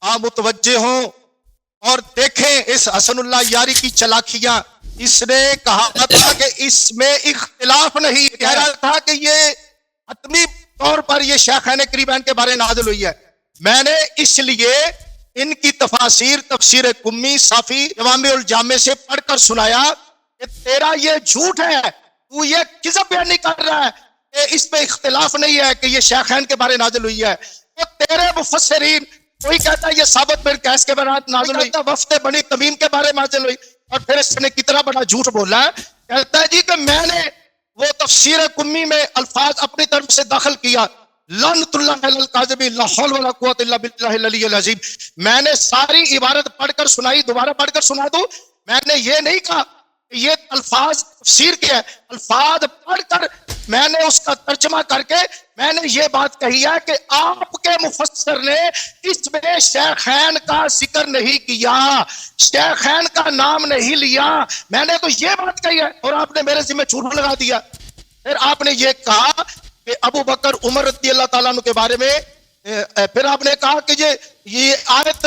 آپ متوجہ ہوں اور دیکھیں اس حسن اللہ یاری کی چلاکیاں. اس نے کہا تھا کہ اس میں اختلاف نہیں، کہہ رہا تھا کہ یہ حتمی طور پر یہ شیخین کریمین کے بارے نازل ہوئی ہے. میں نے اس لیے ان کی تفاسیر، تفسیر کمی، صافی، جوامع الجامع سے پڑھ کر سنایا کہ تیرا یہ جھوٹ ہے، تو یہ کذب بیان نہیں کر رہا ہے کہ اس پہ اختلاف نہیں ہے کہ یہ شیخین کے بارے نازل ہوئی ہے. تو تیرے مفسرین، کوئی کہتا ہے یہ ثابت بن قیس کے بارے نازل ہوئی، وفد بنی تمیم کے بارے نازل ہوئی. اور پھر اس نے کتنا بڑا جھوٹ بولا ہے، کہتا ہے جی کہ میں نے وہ تفسیر کمی میں الفاظ اپنی طرف سے داخل کیا، لعنت اللہ علی الکاذبین لا حول ولا قوت الا باللہ العلی العظیم. میں نے ساری عبارت پڑھ کر سنائی، دوبارہ پڑھ کر سنا دوں. میں نے یہ نہیں کہا کہ یہ الفاظ تفسیر کے ہیں، الفاظ پڑھ کر میں نے اس کا ترجمہ کر کے میں نے یہ بات کہی ہے کہ آپ کے مفسر نے اس میں شیخین کا ذکر نہیں کیا، شیخین کا نام نہیں لیا. میں نے تو یہ بات کہی ہے اور آپ نے میرے ذمہ جھوٹ لگا دیا. پھر آپ نے یہ کہا کہ ابو بکر عمر رضی اللہ تعالیٰ عنہ کے بارے میں، پھر آپ نے کہا کہ یہ آیت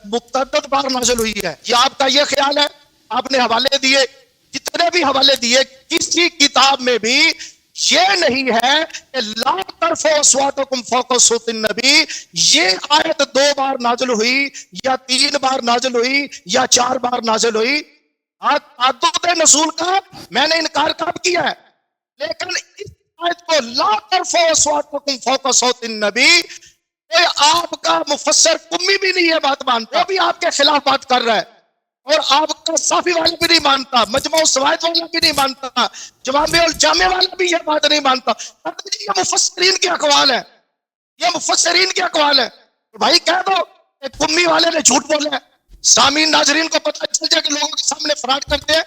متعدد بار نازل ہوئی ہے. یہ آپ کا یہ خیال ہے. آپ نے حوالے دیے، جتنے بھی حوالے دیے، کسی کتاب میں بھی یہ نہیں ہے کہ لا ترفعوا اصواتکم فوق صوت النبی یہ آیت 2 بار نازل ہوئی یا 3 بار نازل ہوئی یا 4 بار نازل ہوئی. تعدد نزول کا میں نے انکار کب کیا ہے، لیکن اس آیت کو لا ترفعوا اصواتکم فوق صوت النبی آپ کا مفسر کمی بھی نہیں ہے بات مانتا، وہ بھی آپ کے خلاف بات کر رہا ہے. اور آپ کا صافی والا بھی نہیں مانتا، مجموع الزوائد والا بھی نہیں مانتا، جوامع الجامع والا بھی یہ بات نہیں مانتا. یہ مفسرین کے اقوال ہے، یہ مفسرین کے اقوال ہے. بھائی کہہ دو کہ کمی والے نے جھوٹ بولا ہے، سامعین ناظرین کو پتہ چل جائے کہ لوگوں کے سامنے فراڈ کرتے ہیں،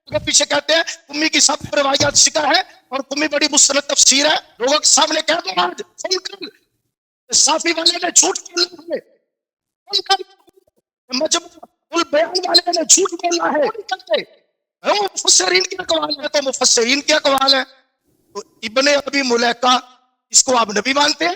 لوگوں پیچھے کہتے ہیں کمی کی سب روایات شکا ہے اور کمی بڑی مستند تفسیر ہے. لوگوں کے سامنے کہہ دو آج فون کر صافی والے نے جھوٹ بولا ہے، مجموع البیان والے نے جھوٹ بولا ہے. مفسرین کے اقوال ہے تو مفسرین کے اقوال ہے. تو ابن ابی ملیکہ اس کو آپ نبی مانتے ہیں،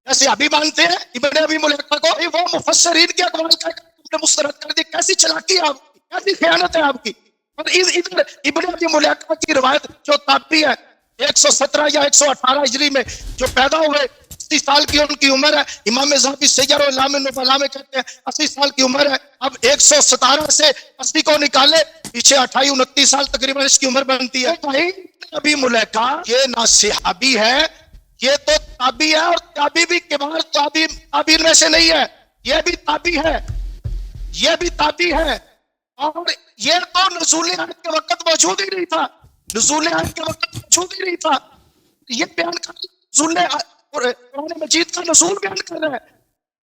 جیسے ابھی مانتے ہیں ابن ابی ملیکہ کو. وہ مفسرین کے اقوال کا مسترد کر دی. کیسی چلاکی ہے آپ کی، کیسی خیانت ہے آپ کی. اور ادھر ابن ابی ملیکہ کی روایت جو تابعی ہے 117 یا 118 ہجری میں جو پیدا ہوئے، 80 سال کی ان کی عمر ہے. امام ذہبی سیر اعلام النبلاء میں کہتے ہیں 80 سال کی عمر ہے. اب 117 سے 80 کو نکالے، پیچھے 28 29 سال تقریباً اس کی عمر بنتی ہے. بھائی ابھی ملیکہ یہ نہ صحابی ہے، یہ تو تابعی ہے، اور تابعی بھی کبار تابعین میں سے نہیں ہے، یہ بھی تابعی ہے، یہ بھی تابعی ہے. اور یہ تو نزول آیت کے وقت موجود ہی نہیں تھا، نزول آیت کے وقت موجود ہی نہیں تھا. یہ بیان کر نزول قرآن مجید کا نزول بیان کر رہا ہے.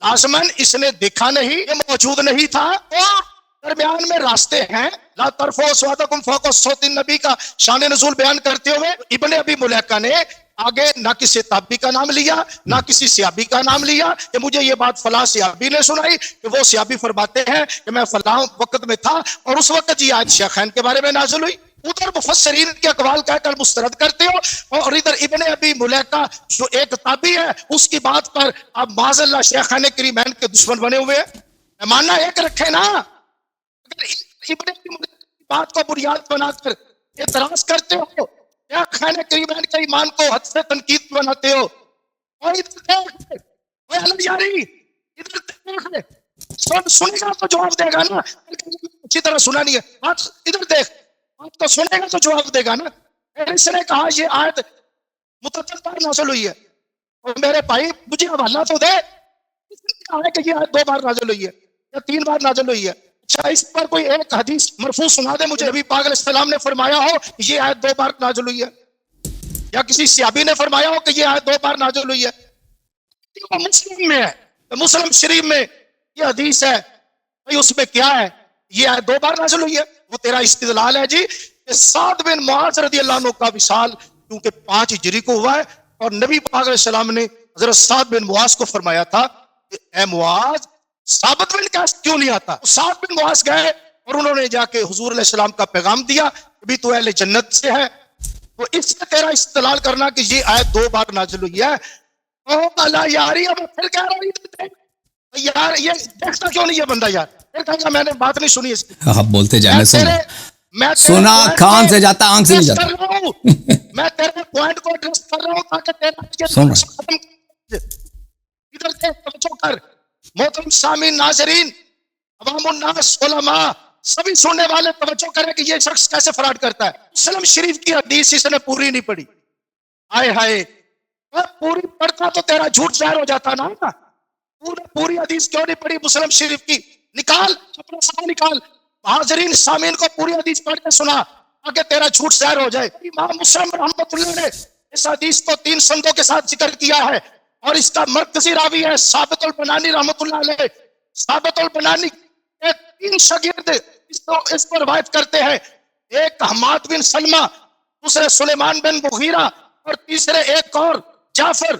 لازماً اس نے دیکھا نہیں، یہ موجود نہیں تھا. اور درمیان میں راستے ہیں. لا ترفعوا اصواتکم فوق صوت النبی کا شان نزول بیان کرتے ہوئے ابن ابی ملیکہ نے آگے نہ کسی تابعی کا نام لیا نہ کسی صحابی کا نام لیا کہ مجھے یہ بات فلاں صحابی نے سنائی کہ وہ صحابی فرماتے ہیں کہ میں فلاں وقت میں تھا اور اس وقت یہ آیت شیخین کے بارے میں نازل ہوئی. ادھر مفسرین کے اقوال کہہ کر مسترد کرتے ہو، اور ادھر ابن ابی ملیکہ جو ایک تابعی ہے اس کی بات پر آپ معاذ اللہ شیخین کریمین کے دشمن بنے ہوئے ہیں. ماننا ایک رکھے نا. اگر ابن ابی ملیکہ کی بات کو بنیاد بنا کر اعتراض کرتے ہو، شیخین کریمین کے ایمان کو حد سے تنقید بناتے ہو، اور ادھر دیکھ اوے علم یاری ادھر دیکھ سنے گا تو جواب دے گا نا. اچھی طرح سنا نہیں ہے بات، ادھر دیکھ آپ تو سنے گا تو جواب دے گا نا. اس نے کہا یہ آیت متعدد بار نازل ہوئی ہے، اور میرے بھائی مجھے حوالہ تو دے. اس نے کہا ہے کہ یہ آیت 2 بار نازل ہوئی ہے یا 3 بار نازل ہوئی ہے. اچھا اس پر کوئی ایک حدیث مرفوع سنا دے مجھے، نبی پاک علیہ السلام نے فرمایا ہو یہ آیت 2 بار نازل ہوئی ہے، یا کسی صحابی نے فرمایا ہو کہ یہ آیت 2 بار نازل ہوئی ہے. مسلم میں ہے، مسلم شریف میں یہ حدیث ہے. بھائی اس میں کیا ہے؟ یہ آیت 2 بار نازل ہوئی ہے. وہ تیرا استدلال ہے جی کہ سعد بن معاذ رضی اللہ عنہ کا وصال کیونکہ 5 ہجری کو ہوا ہے، اور نبی پاک علیہ السلام نے حضرت سعد بن معاذ کو فرمایا تھا کہ اے معاذ ثابت بن قیس کیوں نہیں آتا؟ سعد بن معاذ گئے اور انہوں نے جا کے حضور علیہ السلام کا پیغام دیا ابھی تو اہل جنت سے ہے. تو اس سے تیرا استدلال کرنا کہ یہ آیت 2 بار نازل ہوئی ہے. او اللہ یاری اب پھر کہہ رہا ہوں یار یہ دیکھتا کیوں نہیں یہ بندہ یار؟ پھر کہے گا میں نے بات نہیں سنی اس کی. آپ بولتے جائیں میں سنا کان سے جاتا آنکھ سے نہیں جاتا. میں تیرے پوائنٹ کو ایڈریس کر رہا ہوں تاکہ تیرا سن رہا ختم ادھر سے توجہ کر. محترم سامعین ناظرین عوام الناس علماء سبھی سننے والے توجہ کریں کہ یہ شخص کیسے فراڈ کرتا ہے. مسلم شریف کی حدیث اس نے پوری نہیں پڑھی. ہائے ہائے پوری پڑھتا تو تیرا جھوٹ ظاہر ہو جاتا نا. پوری حدیث کیوں نہیں پڑھی مسلم شریف کی؟ نکال اپنا سوال نکال. حاضرین سامعین کو پوری حدیث پڑھ کے سنا تاکہ تیرا جھوٹ ظاہر ہو جائے. امام مسلم رحمۃ اللہ نے اس حدیث کو 3 سندوں کے ساتھ ذکر کیا ہے اور اس کا مرکزی راوی ہے ثابت البنانی رحمۃ اللہ علیہ. ثابت البنانی کے 3 شاگرد اس کو روایت کرتے ہیں. ایک حماد بن سلمہ، دوسرے سلیمان بن مغیرہ اور تیسرے ایک اور جعفر.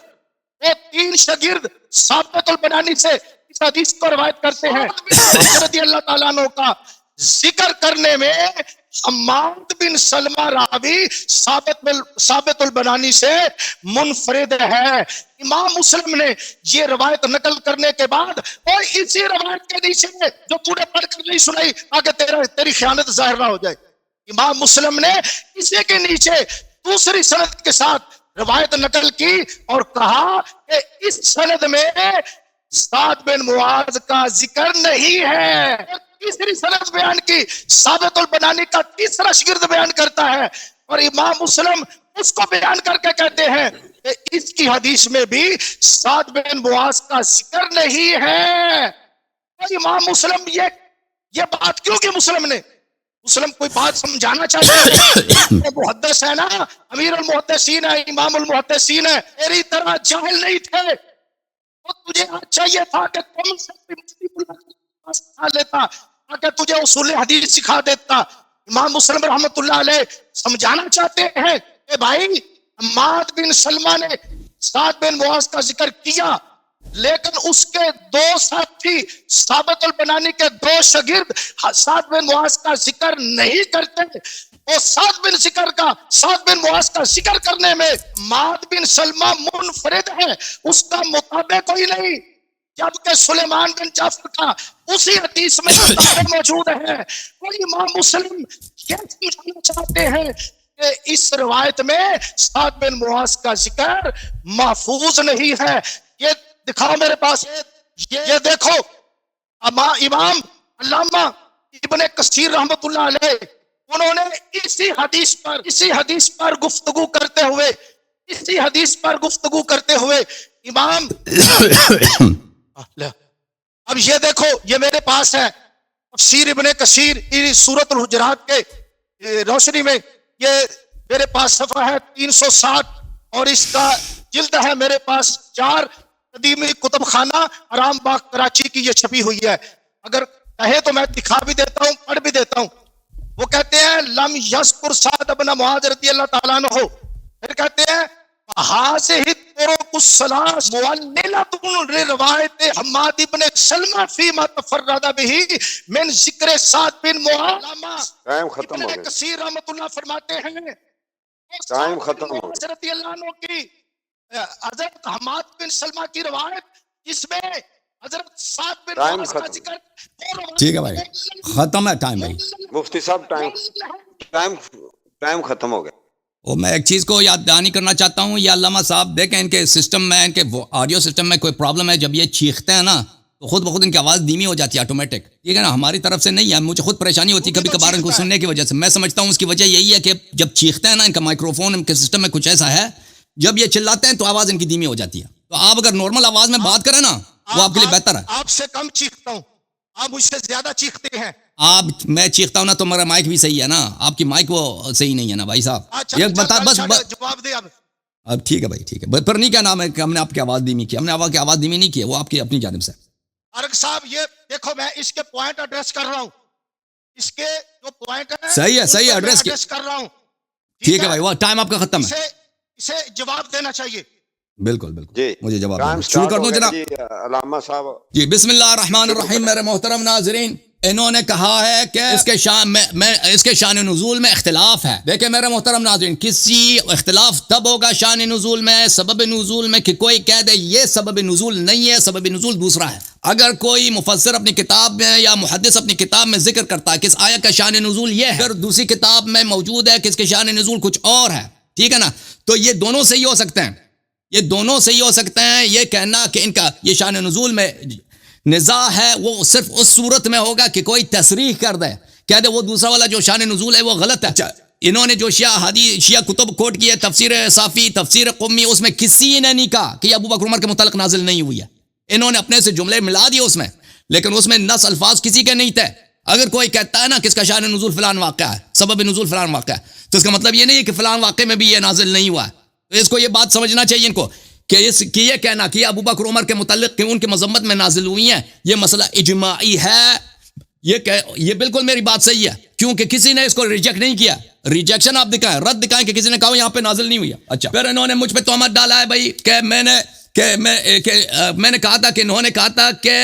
وہ 3 شاگرد ثابت البنانی سے اس حدیث کو روایت کرتے ہیں. رضی اللہ تعالیٰ عنہ کا ذکر کرنے میں حماد بن سلمہ راوی ثابت البنانی سے منفرد ہے. امام مسلم نے یہ روایت نقل کرنے کے بعد اور اسی روایت کے نیچے جو تو نے پڑھ کر نہیں سنائی تاکہ تیری خیانت ظاہر نہ ہو جائے، امام مسلم نے اسی کے نیچے دوسری سند کے ساتھ روایت نقل کی اور کہا کہ اس سند میں سعد بن معاذ کا ذکر نہیں ہے. تیسری سند بیان کی ثابت البنانی کا تیسرا شاگرد بیان کرتا ہے اور امام مسلم اس کو بیان کر کے کہتے ہیں کہ اس کی حدیث میں بھی سعد بن معاذ کا ذکر نہیں ہے. اور امام مسلم یہ بات کیوں کی مسلم کوئی بات سمجھانا چاہتے ہیں. محدث ہے نا، امیر المحدثین ہے، امام المحدثین ہے. میری طرح جاہل نہیں تھے. تجھے چاہیے تھا کہ تم سے لیتا تاکہ تجھے اصول حدیث سکھا دیتا. امام مسلم رحمت اللہ علیہ سمجھانا چاہتے ہیں کہ بھائی حماد بن سلمہ نے سعد بن معاذ کا ذکر کیا لیکن اس کے 2 ساتھی ثابت البنانی کے 2 شاگرد سعد بن معاذ کا ذکر نہیں کرتے. اور سعد بن معاذ کا ذکر کرنے میں حماد بن سلمہ منفرد ہے، اس کا مطابق کوئی نہیں، جبکہ سلیمان بن جعفر کا اسی حدیث میں موجود ہے. اور امام مسلم یہ سمجھانا چاہتے ہیں کہ اس روایت میں سعد بن معاذ کا ذکر محفوظ نہیں ہے. یہ دکھاؤ میرے پاس، یہ دیکھو امام علامہ ابن کثیر رحمت اللہ علیہ انہوں نے اسی حدیث پر گفتگو کرتے ہوئے امام اب یہ دیکھو، یہ میرے پاس ہے تفسیر ابن کثیر سورۃ الحجرات کے روشنی میں، یہ میرے پاس صفحہ ہے 360 اور اس کا جلد ہے میرے پاس 4 قدیمی کتب خانہ آرام باغ کراچی کی یہ چھپی ہوئی ہے. اگر کہے تو میں دکھا بھی دیتا ہوں، پڑھ بھی دیتا ہوں. وہ کہتے ہیں لم یذکر سعد بن معاذ رضی اللہ تعالیٰ عنہ، پھر کہتے ہیں هذه الطرق الثلاث معللة لروایت حماد بن سلمہ فيما تفرد به من ذکر سعد بن معاذ. ٹائم ختم ہو ابن گیا، کثیر رحمۃ اللہ فرماتے ہیں ٹائم ختم ہو گیا. رضی اللہ عنہ کی حضرت حماد بن سلمہ کی روایت جس میں حضرت سعد بن معاذ کا ذکر. ٹھیک ہے بھائی، ختم ہے ٹائم بھائی. مفتی صاحب ٹائم ختم ہو گیا. اور میں ایک چیز کو یاد دہانی کرنا چاہتا ہوں، یہ علامہ صاحب دیکھیں ان کے سسٹم میں، ان کے آڈیو سسٹم میں کوئی پرابلم ہے. جب یہ چیختے ہیں نا تو خود بخود ان کی آواز دھیمی ہو جاتی ہے آٹومیٹک. ٹھیک ہے نا، ہماری طرف سے نہیں ہے، مجھے خود پریشانی ہوتی ہے کبھی کبھار ان کو سننے کی وجہ سے. میں سمجھتا ہوں اس کی وجہ یہی ہے کہ جب چیختے ہیں نا ان کا مائکرو فون ان کے سسٹم میں کچھ ایسا ہے، جب یہ چلاتے ہیں تو آواز ان کی دھیمی ہو جاتی ہے. تو آپ اگر نارمل آواز میں بات کریں نا وہ آپ کے لیے بہتر ہے. آپ سے کم چیختا ہوں، آپ مجھ سے زیادہ چیختے ہیں. میں چیختا ہوں نا تو میرا مائک بھی صحیح ہے نا، آپ کی مائک وہ صحیح نہیں ہے نا بھائی صاحب. یہ بتا بس جواب دے اب. ٹھیک ہے بھائی، ٹھیک ہے. پر نہیں کیا نام ہے کہ ہم نے آپ کی آواز دھیمی کی، ہم نے آپ کی آواز دھیمی نہیں کی، وہ آپ کی اپنی جانب سے. ارگ صاحب یہ دیکھو میں اس کے پوائنٹ ایڈریس کر رہا ہوں، اس کے جو پوائنٹ ہے صحیح ہے ایڈریس کر رہا ہوں. ٹھیک ہے بھائی، وہ ٹائم آپ کا ختم ہے. اسے جواب دینا چاہیے. بالکل جی مجھے جواب شروع کر دوں جناب. علامہ صاحب جی بسم اللہ الرحمن الرحیم. میرے محترم ناظرین انہوں نے کہا ہے کہ اس کے شان نزول میں اختلاف ہے. دیکھیں میرے محترم ناظرین، کسی اختلاف تب ہوگا شان نزول میں، سبب نزول میں، کہ کوئی کہہ دے یہ سبب نزول نہیں ہے، سبب نزول دوسرا ہے. اگر کوئی مفسر اپنی کتاب میں یا محدث اپنی کتاب میں ذکر کرتا ہے کہ اس آیت کا شان نزول یہ ہے، اگر دوسری کتاب میں موجود ہے کہ اس کے شان نزول کچھ اور ہے، ٹھیک ہے نا، تو یہ دونوں صحیح ہو سکتے ہیں. یہ دونوں صحیح ہو سکتے ہیں. یہ کہنا کہ ان کا یہ شان نزول میں نزاع ہے وہ صرف اس صورت میں ہوگا کہ کوئی تصریح کر دے، کہہ دے وہ دوسرا والا جو شان نزول ہے وہ غلط ہے. انہوں نے جو شیعہ کتب کوٹ کی ہے، تفسیر صافی، تفسیر قمی، اس میں کسی نے نہیں کہا کہ ابو بکر عمر کے متعلق نازل نہیں ہوئی ہے. انہوں نے اپنے سے جملے ملا دیے اس میں، لیکن اس میں نص الفاظ کسی کے نہیں تھے. اگر کوئی کہتا ہے نا کہ اس کا شان نزول فلان واقعہ ہے، سبب نزول فلان واقعہ ہے، تو اس کا مطلب یہ نہیں ہے کہ فلان واقعے میں بھی یہ نازل نہیں ہوا ہے. تو اس کو یہ بات سمجھنا چاہیے ان کو کہ یہ کہنا کہ ابو بکر عمر کے متعلق کہ ان کی مذمت میں نازل ہوئی ہیں، یہ مسئلہ اجماعی ہے. یہ بالکل میری بات صحیح ہے، کیونکہ کسی نے اس کو ریجیکٹ نہیں کیا. ریجیکشن آپ دکھائیں، رد دکھائیں کہ کسی نے کہا یہاں پہ نازل نہیں ہوئی ہے. اچھا، پھر انہوں نے مجھ پہ تہمت ڈالا ہے بھائی کہ میں نے کہا تھا کہ انہوں نے کہا تھا کہ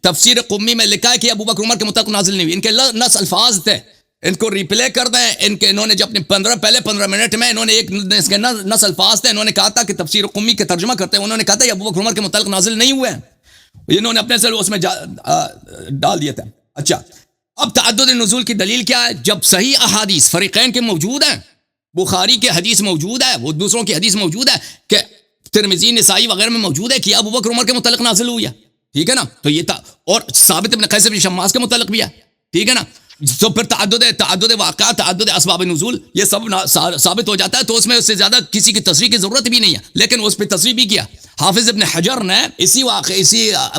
تفسیر قمی میں لکھا ہے کہ ابو بکر عمر کے متعلق نازل نہیں ہوئی. ان کے نص الفاظ تھے، ان کو ریپلے کر دیں. انہوں نے جب اپنے 15 منٹ میں انہوں نے ایک اس کے نص الفاظ تھے، انہوں نے کہا تھا کہ تفسیر قمی کے ترجمہ کرتے ہیں، انہوں نے کہا تھا یہ ابو بکر عمر کے متعلق نازل نہیں ہوئے ہیں. انہوں نے اپنے سے اس میں ڈال دیے تھے. اچھا، اب تعدد نزول کی دلیل کیا ہے؟ جب صحیح احادیث فریقین کے موجود ہیں، بخاری کے حدیث موجود ہے، وہ دوسروں کی حدیث موجود ہے کہ ترمذی، نسائی وغیرہ میں موجود ہے کہ ابو بکر عمر کے متعلق نازل ہوئی ہے، ٹھیک ہے نا. تو یہ اور ثابت ابن قیس بن شماس کے متعلق بھی ہے، ٹھیک ہے نا. تو پھر تعدد واقعات، تعدد اسباب نزول، یہ سب ثابت ہو جاتا ہے. تو اس میں اس سے زیادہ کسی کی تصریح کی ضرورت بھی نہیں ہے، لیکن اس پہ تصریح بھی کیا. حافظ ابن حجر نے اسی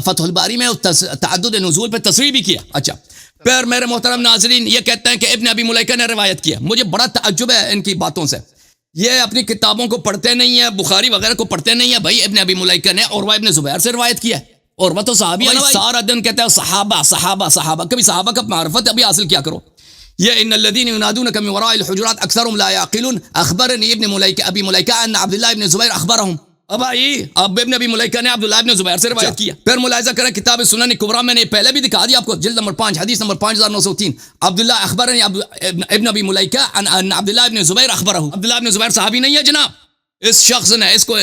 فتح الباری میں تعدد نزول پہ تصریح بھی کیا. اچھا، پھر میرے محترم ناظرین، یہ کہتے ہیں کہ ابن ابی ملیکہ نے روایت کیا. مجھے بڑا تعجب ہے ان کی باتوں سے. یہ اپنی کتابوں کو پڑھتے نہیں ہیں، بخاری وغیرہ کو پڑھتے نہیں ہیں. بھائی ابن ابی ملیکہ نے عروہ ابن زبیر سے روایت کیا ہے. عروہ تو صحابی ہے، سارا دن کہتے ہیں صحابہ صحابہ صحابہ. کبھی صحابہ کا معرفت ابھی حاصل کیا کرو. یہ ان الذين ينادونك من وراء الحجرات اكثرهم لا يعقلون. اخبرني ابن ملیکہ ابی ملیکہ ان عبد الله ابن زبیر اخبرهم. اب ابن ابی ملیکہ نے عبداللہ ابن زبیر سے روایت کیا. پھر ملاحظہ کریں کتاب سنن کبریٰ، میں نے پہلے بھی دکھا دیا آپ کو، جلد نمبر 5 حدیث نمبر 5903. عبداللہ اخبرنی ابن ابی ملیکہ ان عبداللہ ابن زبیر اخبرہ. عبداللہ ابن زبیر صحابی نہیں ہے جناب. اس شخص نے اس کو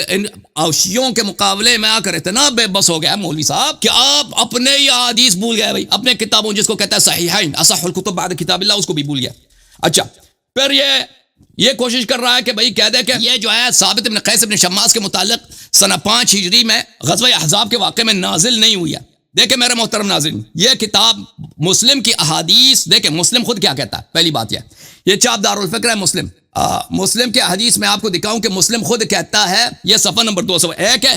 اوشیوں کے مقابلے میں آ کر اتنا بے بس ہو گیا مولوی صاحب کہ آپ اپنے یہ حدیث بھول گئے. بھائی اپنے کتابوں جس کو کہتا ہے صحیحین، اصح الکتب بعد کتاب اللہ، اس کو بھی بھول گیا. اچھا، پھر یہ کوشش کر رہا ہے کہ بھائی کہہ دے کہ یہ جو ہے ثابت ابن قیس ابن شماس کے متعلق سنہ 5 ہجری میں غزوہ احزاب کے واقعے میں نازل نہیں ہوئی ہے. دیکھیں میرے محترم ناظرین، یہ کتاب مسلم کی احادیث، دیکھیں مسلم خود کیا کہتا ہے. پہلی بات یہ چاپ دار الفکر ہے مسلم. مسلم کے حدیث میں آپ کو دکھاؤں کہ مسلم خود کہتا ہے، یہ صفحہ نمبر 201 ہے،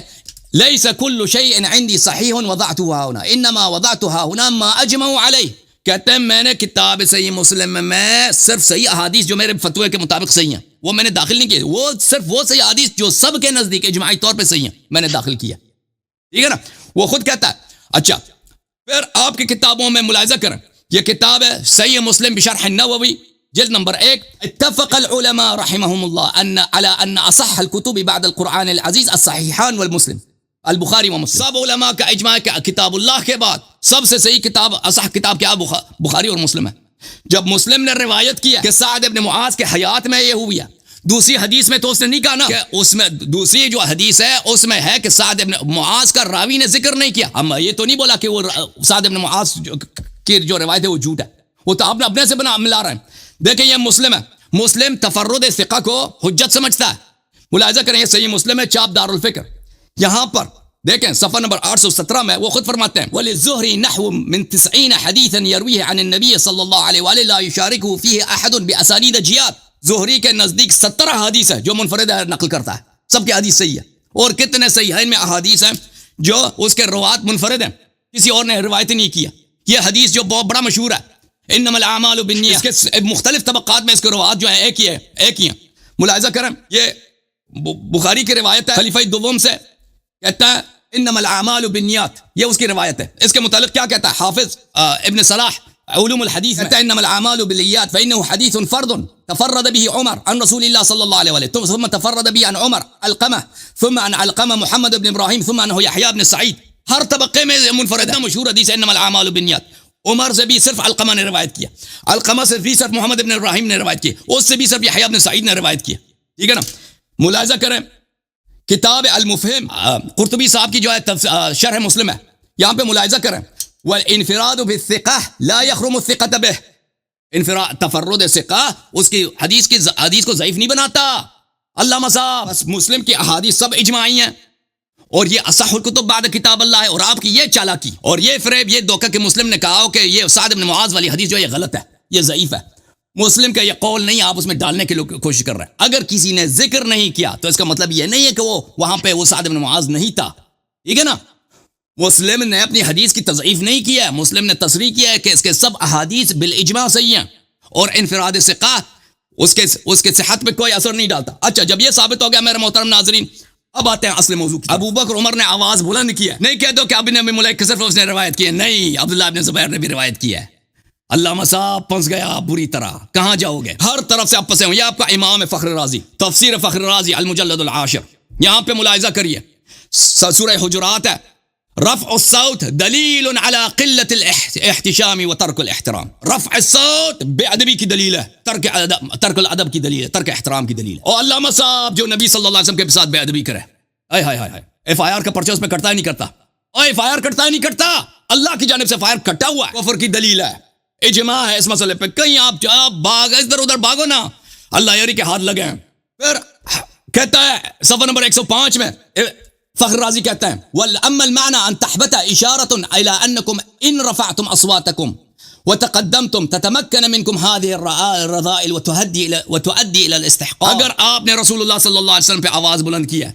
لیس کل شیء عندی صحیح وضعتها هنا انما وضعتها هنا ما اجمعوا علیہ. کہتے ہیں میں نے کتاب صحیح مسلم میں صرف صحیح احادیث جو میرے فتوے کے مطابق صحیح ہیں وہ میں نے داخل نہیں کیے. وہ صرف وہ صحیح احادیث جو سب کے نزدیک اجماعی طور پہ صحیح ہیں میں نے داخل کیا، ٹھیک ہے نا. وہ خود کہتا ہے. اچھا، پھر آپ کی کتابوں میں ملاحظہ کریں، یہ کتاب ہے صحیح مسلم بشرح النووی، جلد نمبر 1. اتفق العلماء رحمهم الله على ان اصح الكتب بعد القرآن العزیز الصحیحان والمسلم، البخاری و مسلم. سب علماء کا اجماع کہ کتاب اللہ کے بعد سب سے صحیح کتاب، اصح کتاب کیا، بخاری اور مسلم ہے. جب مسلم نے روایت کیا کہ سعد ابن معاذ کے حیات میں یہ ہوئی ہے، دوسری حدیث میں تو اس نے نہیں کہا نا کہ اس میں، دوسری جو حدیث ہے اس میں ہے کہ سعد ابن معاذ کا راوی نے ذکر نہیں کیا. ہم یہ تو نہیں بولا کہ وہ سعد ابن معاذ کی جو روایت ہے وہ جھوٹ ہے، وہ تو آپ نے اپنے سے ملا رہے ہیں. دیکھیں یہ مسلم ہے، مسلم تفرد ثقہ کو حجت سمجھتا ہے. ملاحظہ کریں یہ صحیح مسلم ہے، چاپ دار الفکر. یہاں پر دیکھیں صفحہ نمبر 817 میں وہ خود فرماتے ہیں وَلِلزُّهْرِ نَحْوٌ مِّن 90 حَدِيثًا يَرْوِيهِ عَنِ النَّبِيِّ صلی اللہ علیہ وآلہ لَا يُشَارِكُهُ فِيهِ أَحَدٌ بِأَسَانِيدَ جِيَادٍ. زہری کے نزدیک 70 حدیث ہے جو منفرد نقل کرتا ہے، سب کی حدیث صحیح ہے. اور کتنے صحیحین میں احادیث ہیں جو اس کے روات منفرد ہیں، کسی اور نے روایت نہیں کیا. یہ حدیث جو بہت بڑا مشہور ہے، انما الاعمال بالنیات، اس کے مختلف طبقات میں اس کے روات جو ہیں ایک ہی ہیں. ملاحظہ کریں یہ بخاری کی روایت ہے خلیفہ دوم سے، کہتا ہے انما الاعمال بالنیات، یہ اس کی روایت ہے. اس کے متعلق کیا کہتا ہے حافظ ابن صلاح علوم الحدیث میں، کہتا ہے انما الاعمال بالنیات فانه حدیث فرد تفرد به عمر عن رسول الله صلی اللہ علیہ وآلہ، ثم تفرد به عن عمر علقمہ، ثم عن علقمہ محمد بن ابراہیم، ثم عنه يحيى بن سعید. ہر طبقے میں منفرد ہے مشہور حدیث انما الاعمال بالنیات. عمر سے بھی صرف علقمہ نے روایت کیا, علقمہ سے بھی صرف محمد ابن ابراہیم نے روایت کی, اس سے بھی صرف یحییٰ بن سعید نے روایت کیا. ٹھیک ہے نا. ملاحظہ کریں کتاب المفہم قرطبی صاحب کی جو ہے شرح مسلم ہے, یہاں پہ ملاحظہ کریں والانفراد بالثقہ لا یخرم الثقۃ بہ, انفراد تفرد ثقہ اس کی حدیث کو ضعیف نہیں بناتا. علامہ صاحب بس مسلم کی احادیث سب اجماعی ہیں اور یہ اصح الکتب بعد کتاب اللہ ہے, اور آپ کی یہ چالاکی اور یہ فریب, یہ دھوکہ کہ مسلم نے کہا ہو کہ یہ سعد بن معاذ والی حدیث جو ہے یہ غلط ہے, یہ ضعیف ہے. مسلم کا یہ قول نہیں, آپ اس میں ڈالنے کی کوشش کر رہے ہیں. اگر کسی نے ذکر نہیں کیا تو اس کا مطلب یہ نہیں ہے کہ وہ وہاں پہ وہ سعد بن معاذ نہیں تھا. ٹھیک ہے نا. مسلم نے اپنی حدیث کی تضعیف نہیں کیا ہے, مسلم نے تصریح کیا ہے کہ اس کے سب احادیث بالاجماع صحیح ہیں, اور انفراد ثقہ اس کے صحت پہ کوئی اثر نہیں ڈالتا. اچھا, جب یہ ثابت ہو گیا میرے محترم ناظرین, اب آتے ہیں اصل موضوع کی. ابو بکر عمر نے آواز بلند کی ہے, نہیں کہہ دو کہ ابن ابی ملیکہ صرف اس نے روایت کی ہے, نہیں, عبداللہ ابن زبیر نے بھی روایت کی ہے. علامہ صاحب پھنس گیا بری طرح, کہاں جاؤ گے, ہر طرف سے آپ پھنسے ہوں. یہ آپ کا امام ہے فخر رازی, تفسیر فخر رازی المجلد العاشر, یہاں پہ ملاحظہ کریے سورہ حجرات ہے, رفع الصوت دلیل علی قلت الاحتشام و ترک الاحترام. رفع الصوت بے ادبی کی دلیل ہے, ترک الادب کی دلیل ہے, ترک احترام کی دلیل ہے. اور علامہ صاحب جو نبی صلی اللہ علیہ وسلم کے ساتھ بے ادبی کرے, ایف آئی آر کا پرچہ اس میں کٹتا ہی نہیں کرتا, ایف آئی آر کٹتا ہی نہیں کرتا, اللہ کی جانب سے فائر کٹا ہوا ہے, کفر کی دلیل ہے, اجماع ہے اس مسئلے پہ. کہیں آپ ادھر ادھر بھاگو نا, اللہ یاری کے ہاتھ لگے ہیں. پھر کہتا ہے صفحہ نمبر 105 میں فخر رازی کہتا ہے وَأَمَّا الْمَعْنَى أَن تَحْبَتَ إِشَارَةٌ إِلَىٰ أَنَّكُمْ إِن رَفَعْتُمْ أَصْوَاتَكُمْ وَتَقَدَّمْتُمْ تَتَمَكَّنَ مِنْكُمْ هَذِهِ الرَّذَائِلُ وَتُؤَدِّي إِلَى الْإِسْتِحْقَاقِ. اگر آپ نے رسول اللہ صلی اللہ علیہ وسلم پہ آواز بلند کیا ہے,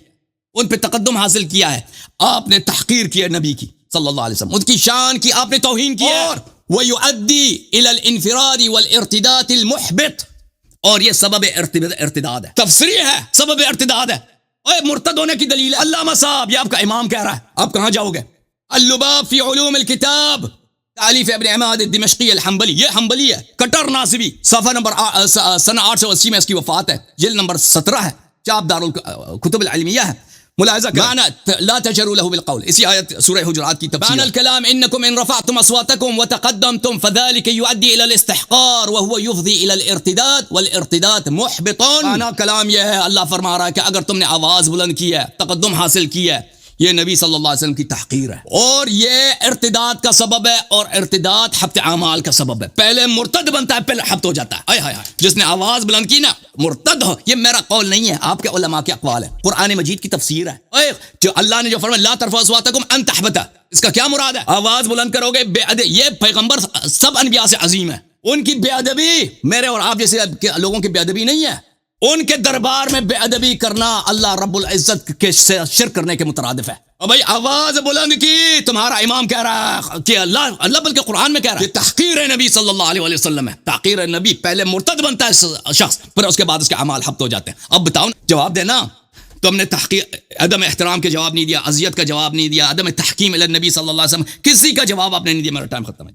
ان پہ تقدم حاصل کیا ہے, آپ نے تحقیر کی ہے نبی کی صلی اللہ علیہ وسلم, ان کی شان کی آپ نے توہین کی ہے, اور وَيُؤَدِّي إِلَى الْإِنْفِرَادِ وَالْإِرْتِدَادِ الْمُحْبِطِ, اور یہ سبب ارتداد ہے, تفسیری ہے, سبب ارتداد ہے, اوے مرتد ہونے کی دلیل ہے. علامہ صاحب یہ آپ کا امام کہہ رہا ہے, آپ کہاں جاؤ گے. اللباب فی علوم الکتاب تالیف ابن عماد الدمشقی الحنبلی, یہ حنبلی ہے, کٹر ناصبی, صفحہ نمبر سنہ 880 میں اس کی وفات ہے, جلد نمبر 17 ہے, چاپ دار الکتب العلمیہ ہے. ملاحظہ کریں لا تجروا له بالقول, اسی آیت سورہ حجرات کی تفسیر. معنی الكلام انکم ان رفعتم اصواتکم وتقدمتم فذلك يؤدي الى الاستحقار وهو يفضي الى الارتداد والارتداد محبط. معنی کلام یہ ہے, اللہ فرما رہا ہے کہ اگر تم نے آواز بلند کی ہے, تقدم حاصل کیا ہے, یہ نبی صلی اللہ علیہ وسلم کی تحقیر ہے, اور یہ ارتداد کا سبب ہے, اور ارتداد حبط اعمال کا سبب ہے. پہلے مرتد بنتا ہے, پہلے حبط ہو جاتا ہے. ہائے ہائے, جس نے آواز بلند کی نا مرتد ہو. یہ میرا قول نہیں ہے, آپ کے علماء کے اقوال ہے, قرآن مجید کی تفسیر ہے. جو اللہ نے جو فرمایا لا ترفعوا اصواتکم ان تحبط, اس کا کیا مراد ہے؟ آواز بلند کرو گے بے ادب. یہ پیغمبر سب انبیاء سے عظیم ہے, ان کی بے ادبی میرے اور آپ جیسے لوگوں کی بے ادبی نہیں ہے. ان کے دربار میں بے ادبی کرنا اللہ رب العزت کے شرک کرنے کے مترادف ہے. اور بھائی آواز بلند کی تمہارا امام کہہ رہا ہے کہ اللہ بلکہ قرآن میں کہہ رہا ہے, یہ تحقیر نبی صلی اللہ علیہ وسلم ہے, تحقیر نبی. پہلے مرتد بنتا ہے شخص, پھر اس کے بعد اس کے اعمال حبط ہو جاتے ہیں. اب بتاؤ جواب دینا, تم نے تحقیر عدم احترام کے جواب نہیں دیا, اذیت کا جواب نہیں دیا, عدم تحکیم الی نبی صلی اللہ علیہ وسلم کسی کا جواب آپ نے نہیں دیا. میرا ٹائم ختم ہے.